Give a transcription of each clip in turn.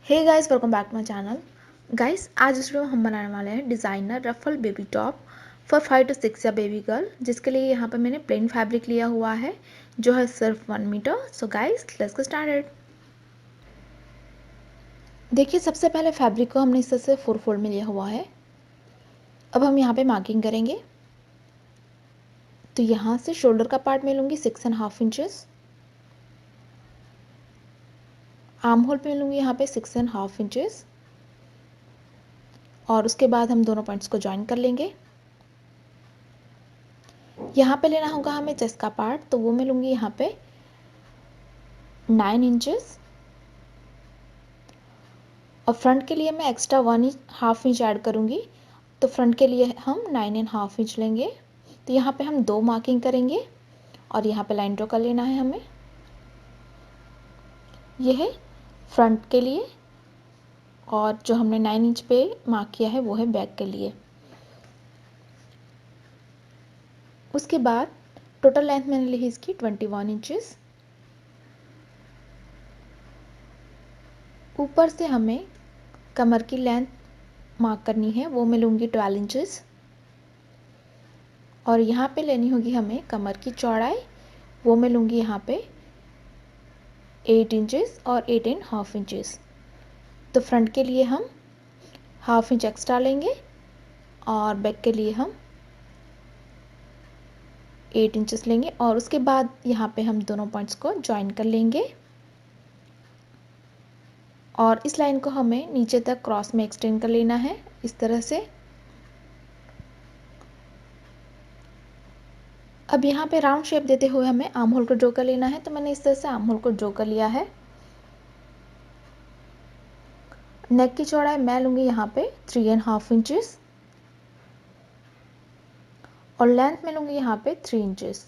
Hey guys, welcome back to my channel. Guys, आज इस video में हम बनाने वाले हैं designer ruffle baby top for 5 to 6 या बेबी गर्ल, जिसके लिए यहाँ पे मैंने प्लेन फैब्रिक लिया हुआ है जो है सिर्फ 1 metre. So guys, let's get started. देखिए, सबसे पहले फैब्रिक को हमने इस तरह से 4 फोल्ड में लिया हुआ है। अब हम यहाँ पे मार्किंग करेंगे। तो यहाँ से शोल्डर का पार्ट मैं लूँगी 6.5 इंचेस, आर्म होल पे लूँगी यहाँ पे 6.5 इंचेस, और उसके बाद हम दोनों पॉइंट्स को ज्वाइन कर लेंगे। यहाँ पे लेना होगा हमें चेस्ट का पार्ट, तो वो मैं लूँगी यहाँ पे 9 इंचेस, और फ्रंट के लिए मैं एक्स्ट्रा 1.5 इंच ऐड करूँगी। तो फ्रंट के लिए हम 9.5 इंच लेंगे। तो यहाँ पे हम 2 मार्किंग करेंगे और यहाँ पे लाइन ड्रॉ कर लेना है हमें। यह है फ्रंट के लिए, और जो हमने 9 इंच पे मार्क किया है वो है बैक के लिए। उसके बाद टोटल लेंथ मैंने ली है इसकी 21 इंचेस। ऊपर से हमें कमर की लेंथ मार्क करनी है, वो मैं लूँगी 12 इंचेस, और यहाँ पे लेनी होगी हमें कमर की चौड़ाई, वो मैं लूँगी यहाँ पे 8 इंचेस और 8.5 इंचेस। तो फ्रंट के लिए हम 1/2 इंच एक्स्ट्रा लेंगे और बैक के लिए हम 8 इंचेस लेंगे, और उसके बाद यहाँ पे हम दोनों पॉइंट्स को ज्वाइन कर लेंगे, और इस लाइन को हमें नीचे तक क्रॉस में एक्सटेंड कर लेना है इस तरह से। अब यहाँ पे राउंड शेप देते हुए हमें आर्म होल को ड्रॉ कर लेना है। तो मैंने इस तरह से आर्म होल को ड्रॉ कर लिया है। नेक की चौड़ाई मैं लूँगी यहाँ पे 3.5 इंचेस, और लेंथ में लूँगी यहाँ पे 3 इंचेस।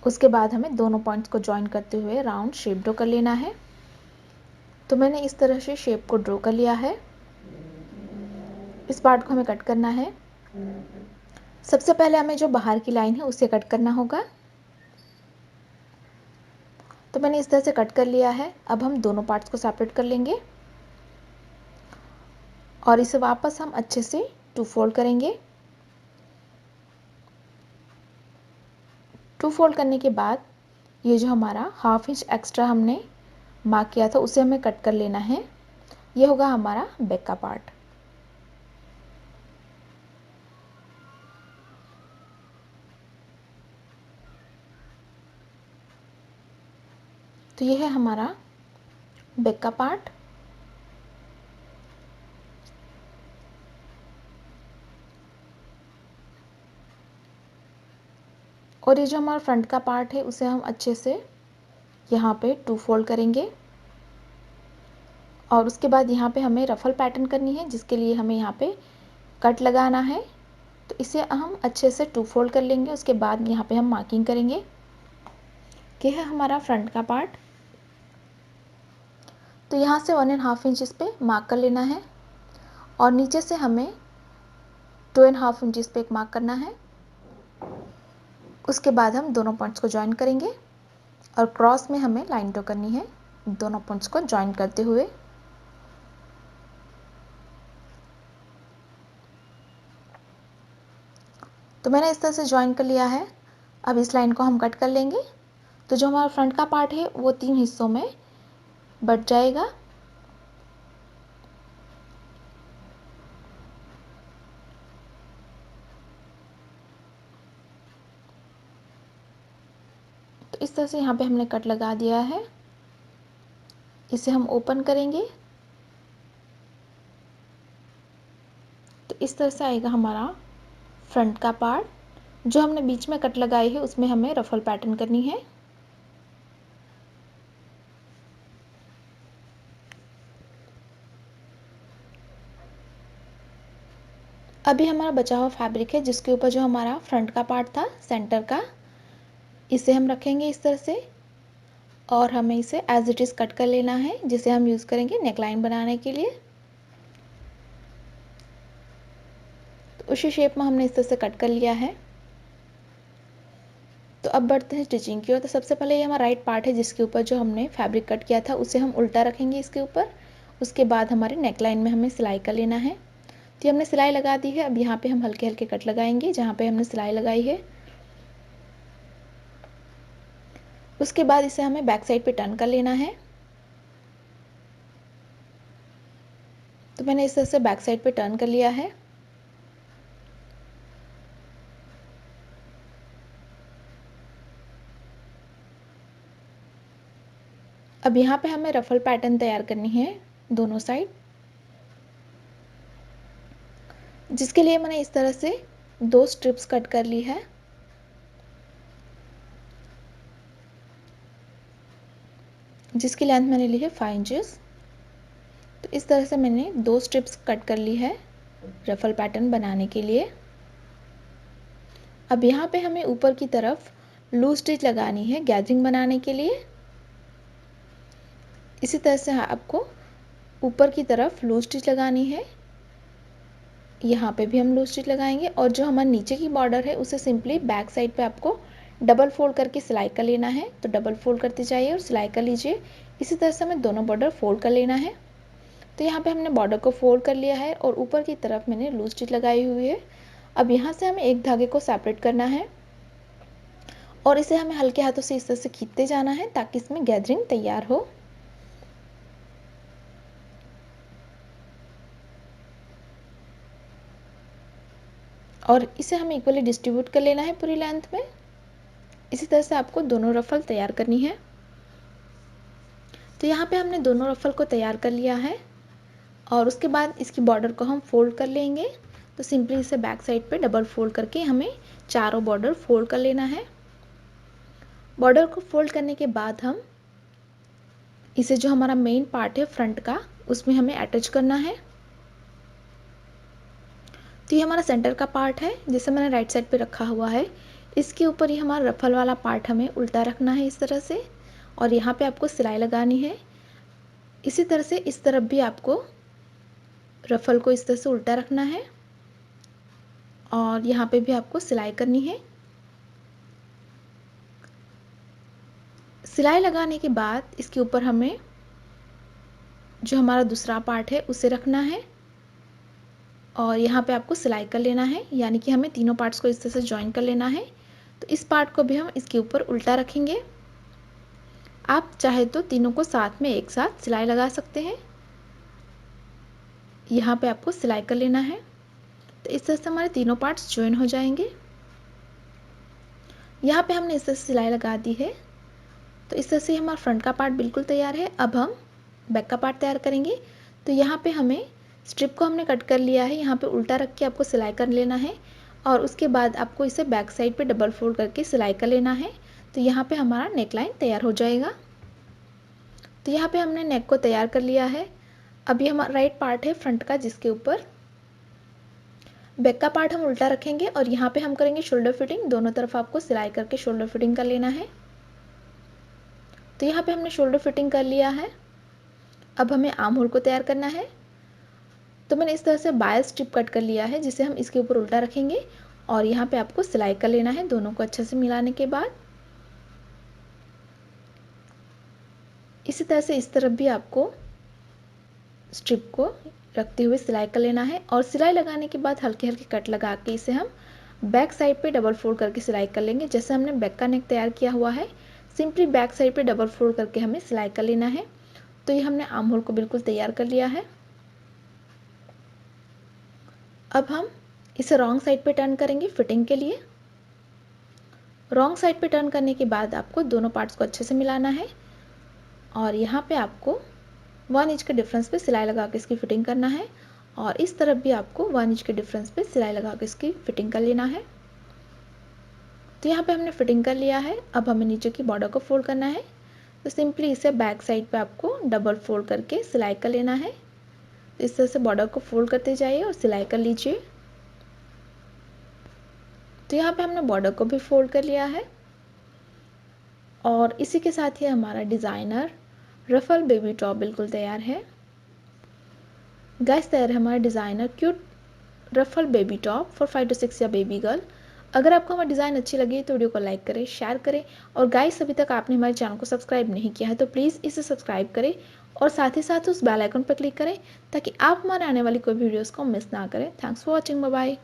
उसके बाद हमें दोनों पॉइंट्स को ज्वाइन करते हुए राउंड शेप ड्रॉ कर लेना है। तो मैंने इस तरह से शेप को ड्रॉ कर लिया है। इस पार्ट को हमें कट करना है। सबसे पहले हमें जो बाहर की लाइन है उसे कट करना होगा। तो मैंने इस तरह से कट कर लिया है। अब हम दोनों पार्ट्स को सेपरेट कर लेंगे और इसे वापस हम अच्छे से 2 फोल्ड करेंगे। 2 फोल्ड करने के बाद ये जो हमारा 1/2 इंच एक्स्ट्रा हमने मार्क किया था उसे हमें कट कर लेना है। ये होगा हमारा बैक का पार्ट। तो ये है हमारा बैक का पार्ट। और ये जो हमारा फ्रंट का पार्ट है उसे हम अच्छे से यहाँ पे 2 फोल्ड करेंगे, और उसके बाद यहाँ पे हमें रफल पैटर्न करनी है, जिसके लिए हमें यहाँ पे कट लगाना है। तो इसे हम अच्छे से 2 फोल्ड कर लेंगे। उसके बाद यहाँ पे हम मार्किंग करेंगे। ये है हमारा फ्रंट का पार्ट। तो यहाँ से 1.5 इंचेस पे मार्क कर लेना है, और नीचे से हमें 2.5 इंचेस पे एक मार्क करना है। उसके बाद हम दोनों पॉइंट्स को ज्वाइन करेंगे, और क्रॉस में हमें लाइन ड्रॉ करनी है दोनों पॉइंट्स को ज्वाइन करते हुए। तो मैंने इस तरह से ज्वाइन कर लिया है। अब इस लाइन को हम कट कर लेंगे। तो जो हमारा फ्रंट का पार्ट है वो 3 हिस्सों में बट जाएगा। तो इस तरह से यहाँ पे हमने कट लगा दिया है। इसे हम ओपन करेंगे तो इस तरह से आएगा हमारा फ्रंट का पार्ट। जो हमने बीच में कट लगाई है उसमें हमें रफल पैटर्न करनी है। अभी हमारा बचा हुआ फैब्रिक है जिसके ऊपर जो हमारा फ्रंट का पार्ट था सेंटर का, इसे हम रखेंगे इस तरह से, और हमें इसे एज इट इज़ कट कर लेना है, जिसे हम यूज़ करेंगे नेकलाइन बनाने के लिए। तो उसी शेप में हमने इस तरह से कट कर लिया है। तो तो अब बढ़ते हैं स्टिचिंग की ओर। तो सबसे पहले ये हमारा राइट पार्ट है जिसके ऊपर जो हमने फैब्रिक कट किया था उसे हम उल्टा रखेंगे इसके ऊपर। उसके बाद हमारे नेकलाइन में हमें सिलाई कर लेना है। तो ये हमने सिलाई लगा दी है। अब यहाँ पे हम हल्के हल्के कट लगाएंगे जहाँ पे हमने सिलाई लगाई है। उसके बाद इसे हमें बैक साइड पे टर्न कर लेना है। तो मैंने इस तरह से बैक साइड पे टर्न कर लिया है। अब यहाँ पे हमें रफल पैटर्न तैयार करनी है दोनों साइड, जिसके लिए मैंने इस तरह से 2 स्ट्रिप्स कट कर ली है। जिसकी लेंथ मैंने ली है 5 इंचेस। तो इस तरह से मैंने 2 स्ट्रिप्स कट कर ली है रफल पैटर्न बनाने के लिए। अब यहाँ पे हमें ऊपर की तरफ लूज स्टिच लगानी है गैदरिंग बनाने के लिए। इसी तरह से आपको ऊपर की तरफ लूज स्टिच लगानी है। यहाँ पे भी हम लूज स्टिच लगाएंगे और जो हमारे नीचे की बॉर्डर है उसे सिंपली बैक साइड पे आपको डबल फोल्ड करके सिलाई कर लेना है। तो डबल फोल्ड करते जाइए और सिलाई कर लीजिए। इसी तरह से हमें दोनों बॉर्डर फोल्ड कर लेना है। तो यहाँ पे हमने बॉर्डर को फोल्ड कर लिया है और ऊपर की तरफ मैंने लूज स्टिच लगाई हुई है। अब यहाँ से हमें एक धागे को सेपरेट करना है और इसे हमें हल्के हाथों से इस तरह से खींचते जाना है ताकि इसमें गैदरिंग तैयार हो। और इसे हमें इक्वली डिस्ट्रीब्यूट कर लेना है पूरी लेंथ में। इसी तरह से आपको दोनों रफल तैयार करनी है। तो यहाँ पे हमने दोनों रफल को तैयार कर लिया है और उसके बाद इसकी बॉर्डर को हम फोल्ड कर लेंगे। तो सिंपली इसे बैक साइड पे डबल फोल्ड करके हमें चारों बॉर्डर फोल्ड कर लेना है। बॉर्डर को फोल्ड करने के बाद हम इसे जो हमारा मेन पार्ट है फ्रंट का उसमें हमें अटैच करना है। तो ये हमारा सेंटर का पार्ट है जिसे मैंने राइट साइड पे रखा हुआ है। इसके ऊपर ये हमारा रफल वाला पार्ट हमें उल्टा रखना है इस तरह से और यहाँ पे आपको सिलाई लगानी है। इसी तरह से इस तरफ भी आपको रफल को इस तरह से उल्टा रखना है और यहाँ पे भी आपको सिलाई करनी है। सिलाई लगाने के बाद इसके ऊपर हमें जो हमारा दूसरा पार्ट है उसे रखना है और यहाँ पे आपको सिलाई कर लेना है। यानी कि हमें तीनों पार्ट्स को इस तरह से ज्वाइन कर लेना है। तो इस पार्ट को भी हम इसके ऊपर उल्टा रखेंगे। आप चाहे तो तीनों को साथ में एक साथ सिलाई लगा सकते हैं। यहाँ पे आपको सिलाई कर लेना है। तो इस तरह से हमारे तीनों पार्ट्स ज्वाइन हो जाएंगे। यहाँ पे हमने इस तरह से सिलाई लगा दी है। तो इस तरह से हमारा फ्रंट का पार्ट बिल्कुल तैयार है। अब हम बैक का पार्ट तैयार करेंगे। तो यहाँ पे हमें स्ट्रिप को हमने कट कर लिया है। यहाँ पे उल्टा रख के आपको सिलाई कर लेना है और उसके बाद आपको इसे बैक साइड पे डबल फोल्ड करके सिलाई कर लेना है। तो यहाँ पे हमारा नेक लाइन तैयार हो जाएगा। तो यहाँ पे हमने नेक को तैयार कर लिया है। अब ये हमारा राइट पार्ट है फ्रंट का जिसके ऊपर बैक का पार्ट हम उल्टा रखेंगे और यहाँ पे हम करेंगे शोल्डर फिटिंग। दोनों तरफ आपको सिलाई करके शोल्डर फिटिंग कर लेना है। तो यहाँ पे हमने शोल्डर फिटिंग कर लिया है। अब हमें आर्म होल को तैयार करना है। तो मैंने इस तरह से 22 स्ट्रिप कट कर लिया है जिसे हम इसके ऊपर उल्टा रखेंगे और यहाँ पे आपको सिलाई कर लेना है दोनों को अच्छे से मिलाने के बाद। इसी तरह से इस तरफ भी आपको स्ट्रिप को रखते हुए सिलाई कर लेना है और सिलाई लगाने के बाद हल्के हल्के कट लगा के इसे हम बैक साइड पे डबल फोल्ड करके सिलाई कर लेंगे। जैसे हमने बैक का नेक तैयार किया हुआ है सिंपली बैक साइड पे डबल फोल्ड करके हमें सिलाई कर लेना है। तो ये हमने आर्म होल को बिल्कुल तैयार कर लिया है। अब हम इसे रॉन्ग साइड पे टर्न करेंगे फिटिंग के लिए। रॉन्ग साइड पे टर्न करने के बाद आपको दोनों पार्ट्स को अच्छे से मिलाना है और यहाँ पे आपको 1 इंच के डिफरेंस पे सिलाई लगा के इसकी फिटिंग करना है और इस तरफ भी आपको 1 इंच के डिफरेंस पे सिलाई लगा के इसकी फिटिंग कर लेना है। तो यहाँ पे हमने फिटिंग कर लिया है। अब हमें नीचे की बॉर्डर को फोल्ड करना है। तो सिंपली इसे बैक साइड पे आपको डबल फोल्ड करके सिलाई कर लेना है। तो इस तरह से बॉर्डर को फोल्ड करते जाइए और सिलाई कर लीजिए। तो यहाँ पे हमने बॉर्डर को भी फोल्ड कर लिया है और इसी के साथ ही हमारा डिज़ाइनर रफल बेबी टॉप बिल्कुल तैयार है। गाइस तैयार है हमारा designer cute ruffle baby top for 5 to 6 year baby girl. अगर आपको हमारी डिज़ाइन अच्छी लगी तो वीडियो को लाइक करें, शेयर करें और गाइस अभी तक आपने हमारे चैनल को सब्सक्राइब नहीं किया है तो प्लीज़ इसे सब्सक्राइब करें और साथ ही साथ उस बेल आइकन पर क्लिक करें ताकि आप हमारे आने वाली कोई वीडियोस को मिस ना करें। Thanks for watching, bye bye.